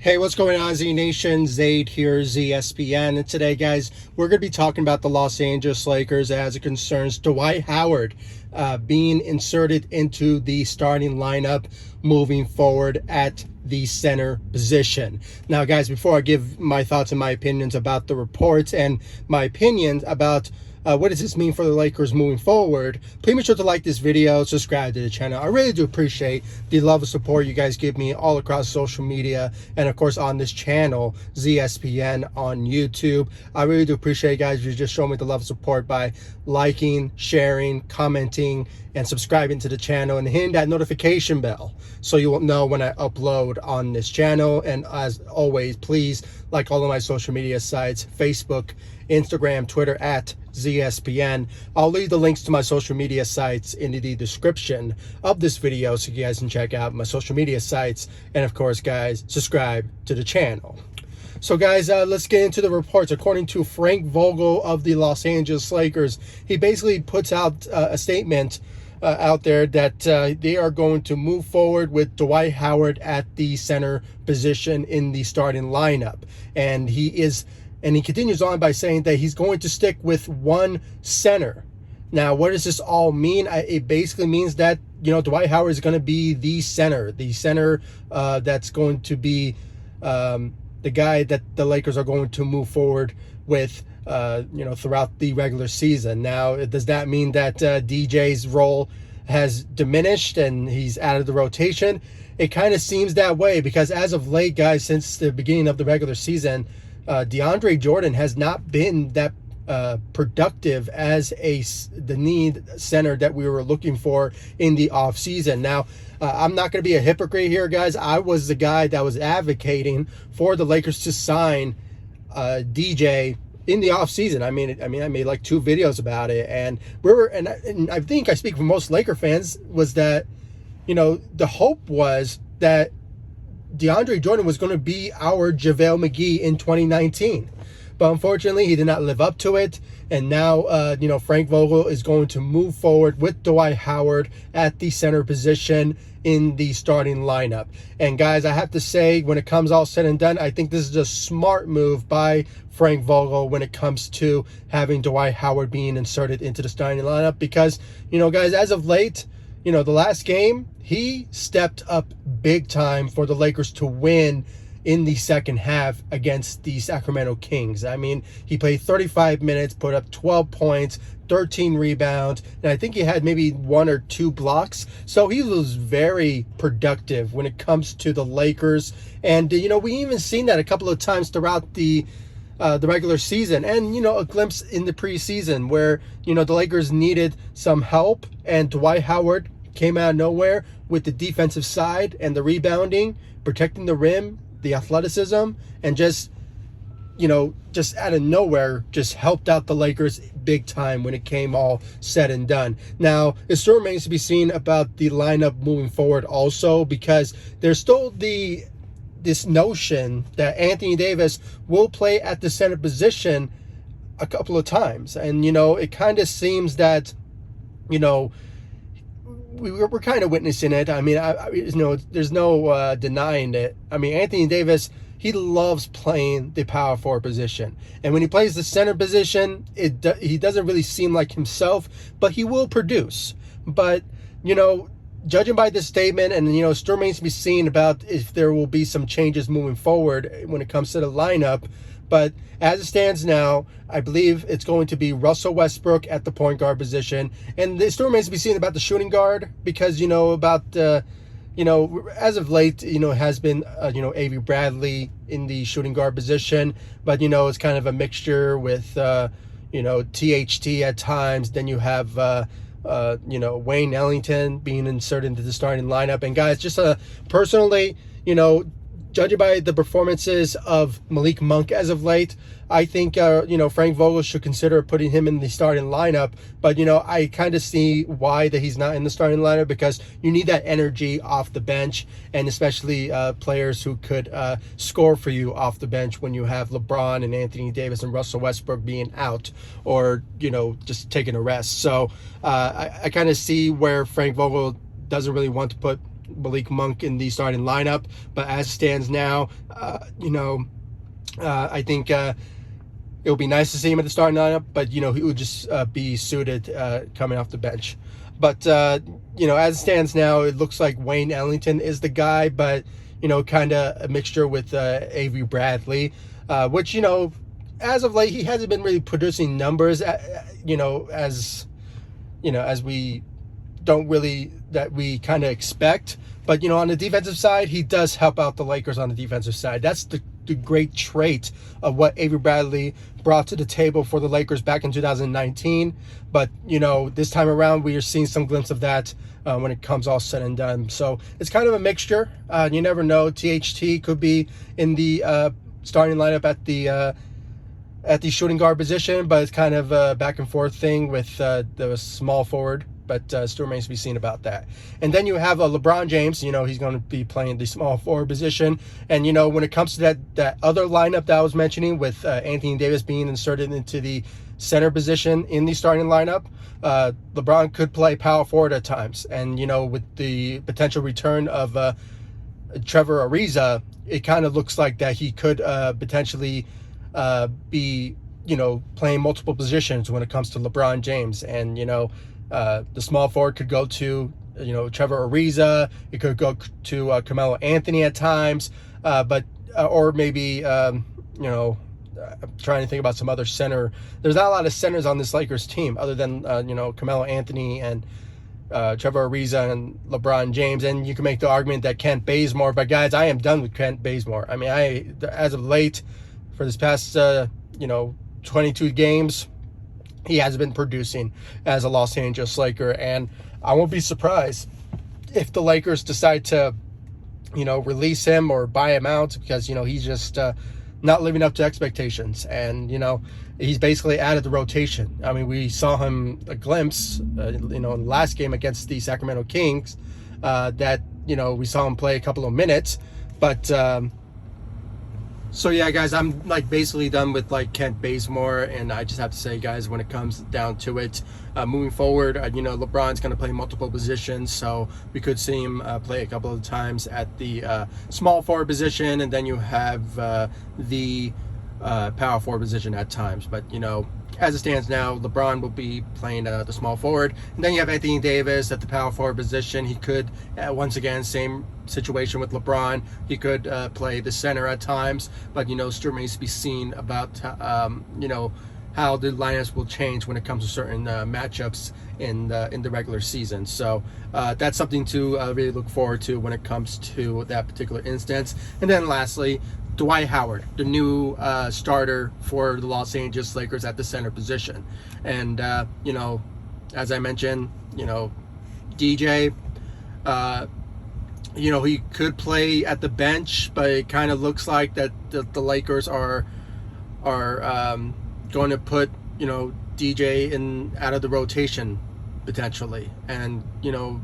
Hey, what's going on, Z Nation? Zaid here, ZSPN. And today, guys, we're going to be talking about the Los Angeles Lakers as it concerns Dwight Howard being inserted into the starting lineup moving forward at the center position. Now, guys, before I give my thoughts and my opinions about the reports and my opinions about what does this mean for the Lakers moving forward, please make sure to like this video, subscribe to the channel. I really do appreciate the love and support you guys give me all across social media and, of course, on this channel, ZSPN on YouTube. I really do appreciate you guys. You just show me the love and support by liking, sharing, commenting, and subscribing to the channel and hitting that notification bell so you will know when I upload on this channel. And as always, please like all of my social media sites, Facebook, Instagram, Twitter at ZSPN. I'll leave the links to my social media sites in the description of this video so you guys can check out my social media sites. And of course, guys, subscribe to the channel. So guys, let's get into the reports. According to Frank Vogel of the Los Angeles Lakers, he basically puts out a statement out there that they are going to move forward with Dwight Howard at the center position in the starting lineup. And he continues on by saying that he's going to stick with one center. Now, what does this all mean? It basically means that, you know, Dwight Howard is going to be the center that's going to be the guy that the Lakers are going to move forward with, you know, throughout the regular season. Now, does that mean that DJ's role has diminished and he's out of the rotation? It kind of seems that way because as of late, guys, since the beginning of the regular season, DeAndre Jordan has not been that productive as the need center that we were looking for in the offseason. Now, I'm not going to be a hypocrite here, guys. I was the guy that was advocating for the Lakers to sign DJ in the offseason. I mean, I made like 2 videos about it, and and I think I speak for most Laker fans, was that, you know, the hope was that DeAndre Jordan was going to be our JaVale McGee in 2019. But unfortunately, he did not live up to it. And now, you know, Frank Vogel is going to move forward with Dwight Howard at the center position in the starting lineup. And guys, I have to say, when it comes all said and done, I think this is a smart move by Frank Vogel when it comes to having Dwight Howard being inserted into the starting lineup. Because, you know, guys, as of late, you know, the last game, he stepped up big time for the Lakers to win in the second half against the Sacramento Kings. I mean, he played 35 minutes, put up 12 points, 13 rebounds, and I think he had maybe 1 or 2 blocks. So he was very productive when it comes to the Lakers. And, you know, we even seen that a couple of times throughout the regular season, and, you know, a glimpse in the preseason where, you know, the Lakers needed some help and Dwight Howard came out of nowhere with the defensive side and the rebounding, protecting the rim, the athleticism, and just, you know, just out of nowhere, just helped out the Lakers big time when it came all said and done. Now, it still remains to be seen about the lineup moving forward also, because there's still this notion that Anthony Davis will play at the center position a couple of times. And, you know, it kind of seems that, you know, we're kind of witnessing it. I mean, you know, there's no denying it. I mean, Anthony Davis, he loves playing the power forward position. And when he plays the center position, he doesn't really seem like himself, but he will produce. But, you know, judging by this statement, and, you know, it still remains to be seen about if there will be some changes moving forward when it comes to the lineup. But as it stands now, I believe it's going to be Russell Westbrook at the point guard position. And it still remains to be seen about the shooting guard, because, you know, you know, as of late, you know, it has been, you know, Avery Bradley in the shooting guard position. But, you know, it's kind of a mixture with, you know, THT at times. Then you have, you know, Wayne Ellington being inserted into the starting lineup. And guys, just personally, you know, judging by the performances of Malik Monk as of late, I think, you know, Frank Vogel should consider putting him in the starting lineup. But, you know, I kind of see why that he's not in the starting lineup, because you need that energy off the bench, and especially players who could score for you off the bench when you have LeBron and Anthony Davis and Russell Westbrook being out, or, you know, just taking a rest. So I kind of see where Frank Vogel doesn't really want to put Malik Monk in the starting lineup. But as it stands now, I think it would be nice to see him at the starting lineup, but he would just be suited coming off the bench. But as it stands now, it looks like Wayne Ellington is the guy, but kind of a mixture with Avery Bradley, which as of late he hasn't been really producing numbers, as we don't really that we kind of expect. But on the defensive side, he does help out the Lakers on the defensive side. That's the great trait of what Avery Bradley brought to the table for the Lakers back in 2019. But this time around, we are seeing some glimpse of that when it comes all said and done. So it's kind of a mixture. You never know. THT could be in the starting lineup at the shooting guard position, but it's kind of a back and forth thing with the small forward. But still remains to be seen about that. And then you have LeBron James. He's going to be playing the small forward position. And when it comes to that other lineup that I was mentioning, with Anthony Davis being inserted into the center position in the starting lineup, LeBron could play power forward at times. And with the potential return of Trevor Ariza, it kind of looks like that he could potentially be playing multiple positions when it comes to LeBron James. And the small forward could go to Trevor Ariza. It could go to Carmelo Anthony at times, or maybe I'm trying to think about some other center. There's not a lot of centers on this Lakers team other than Carmelo Anthony and Trevor Ariza and LeBron James. And you can make the argument that Kent Bazemore, but guys, I am done with Kent Bazemore. I mean, as of late, for this past 22 games, he has been producing as a Los Angeles Laker, and I won't be surprised if the Lakers decide to, release him or buy him out, because he's just not living up to expectations, and he's basically out of the rotation. I mean, we saw him a glimpse, in the last game against the Sacramento Kings, that we saw him play a couple of minutes, but. So yeah, guys, I'm basically done with Kent Bazemore, and I just have to say, guys, when it comes down to it, moving forward, LeBron's going to play multiple positions, so we could see him play a couple of times at the small forward position, and then you have the power forward position at times. But as it stands now, LeBron will be playing the small forward, and then you have Anthony Davis at the power forward position. He could once again, same situation with LeBron, he could play the center at times, but still remains to be seen about how the lineups will change when it comes to certain matchups in the regular season. So that's something to really look forward to when it comes to that particular instance. And then lastly, Dwight Howard, the new starter for the Los Angeles Lakers at the center position. And as I mentioned, DJ, he could play at the bench, but it kind of looks like that the Lakers are going to put DJ in out of the rotation potentially, and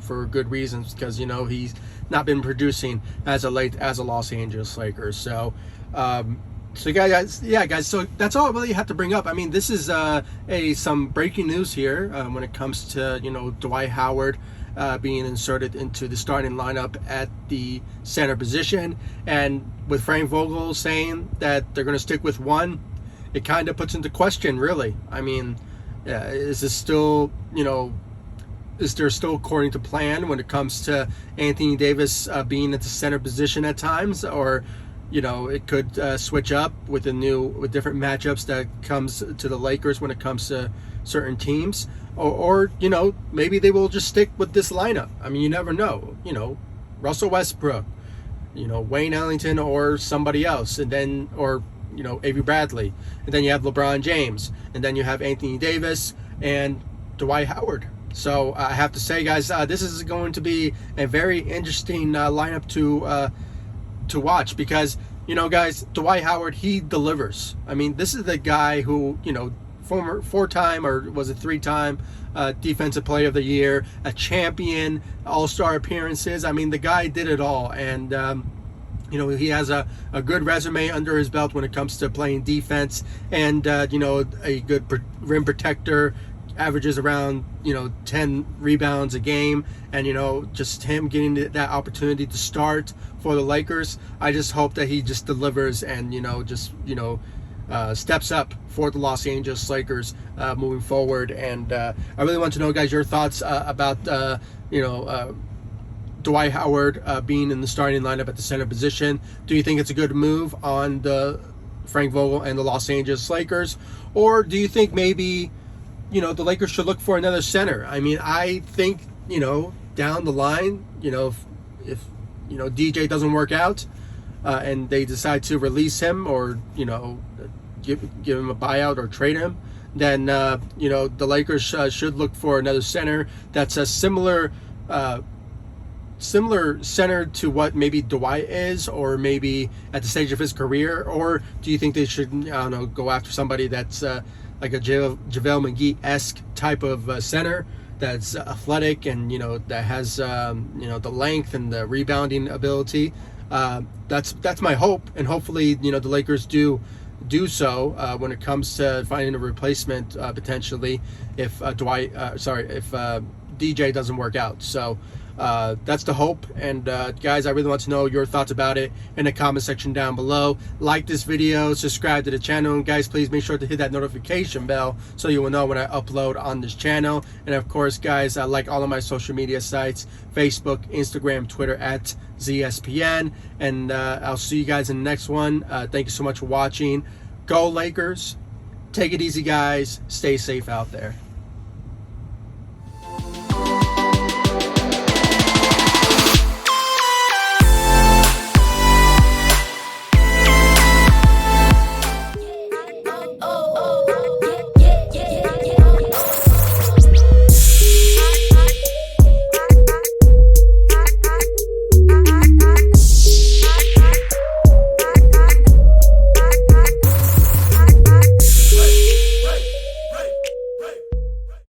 for good reasons, because he's not been producing as a Los Angeles Lakers. So guys, so that's all I really have to bring up. I mean, this is some breaking news here when it comes to Dwight Howard being inserted into the starting lineup at the center position, and with Frank Vogel saying that they're going to stick with one, it kind of puts into question, really. I mean, is this still, is there still according to plan when it comes to Anthony Davis being at the center position at times, or it could switch up with different matchups that comes to the Lakers when it comes to certain teams, or maybe they will just stick with this lineup. I mean, you never know. Russell Westbrook, Wayne Ellington, or somebody else, and then Avery Bradley, and then you have LeBron James, and then you have Anthony Davis and Dwight Howard. So I have to say, guys, this is going to be a very interesting lineup to watch, because guys, Dwight Howard, he delivers. I mean, this is the guy who former 4-time, or was it 3-time defensive player of the year, a champion, all-star appearances. I mean, the guy did it all, and he has a good resume under his belt when it comes to playing defense, and a good rim protector, averages around 10 rebounds a game, and just him getting that opportunity to start for the Lakers. I just hope that he just delivers and steps up for the Los Angeles Lakers moving forward. And I really want to know, guys, your thoughts about Dwight Howard being in the starting lineup at the center position. Do you think it's a good move on the Frank Vogel and the Los Angeles Lakers, or do you think maybe the Lakers should look for another center? I mean, I think down the line, if DJ doesn't work out and they decide to release him or give him a buyout or trade him, then the Lakers should look for another center that's a similar center to what maybe Dwight is, or maybe at the stage of his career? Or do you think they should, I don't know, go after somebody that's like a JaVale McGee-esque type of center that's athletic and that has the length and the rebounding ability? That's my hope, and hopefully the Lakers do so when it comes to finding a replacement potentially if DJ doesn't work out. So that's the hope. And guys, I really want to know your thoughts about it in the comment section down below. Like this video, subscribe to the channel, and guys, please make sure to hit that notification bell so you will know when I upload on this channel. And of course, guys, I like all of my social media sites: Facebook, Instagram, Twitter at ZSPN. And I'll see you guys in the next one. Thank you so much for watching. Go Lakers. Take it easy, guys. Stay safe out there.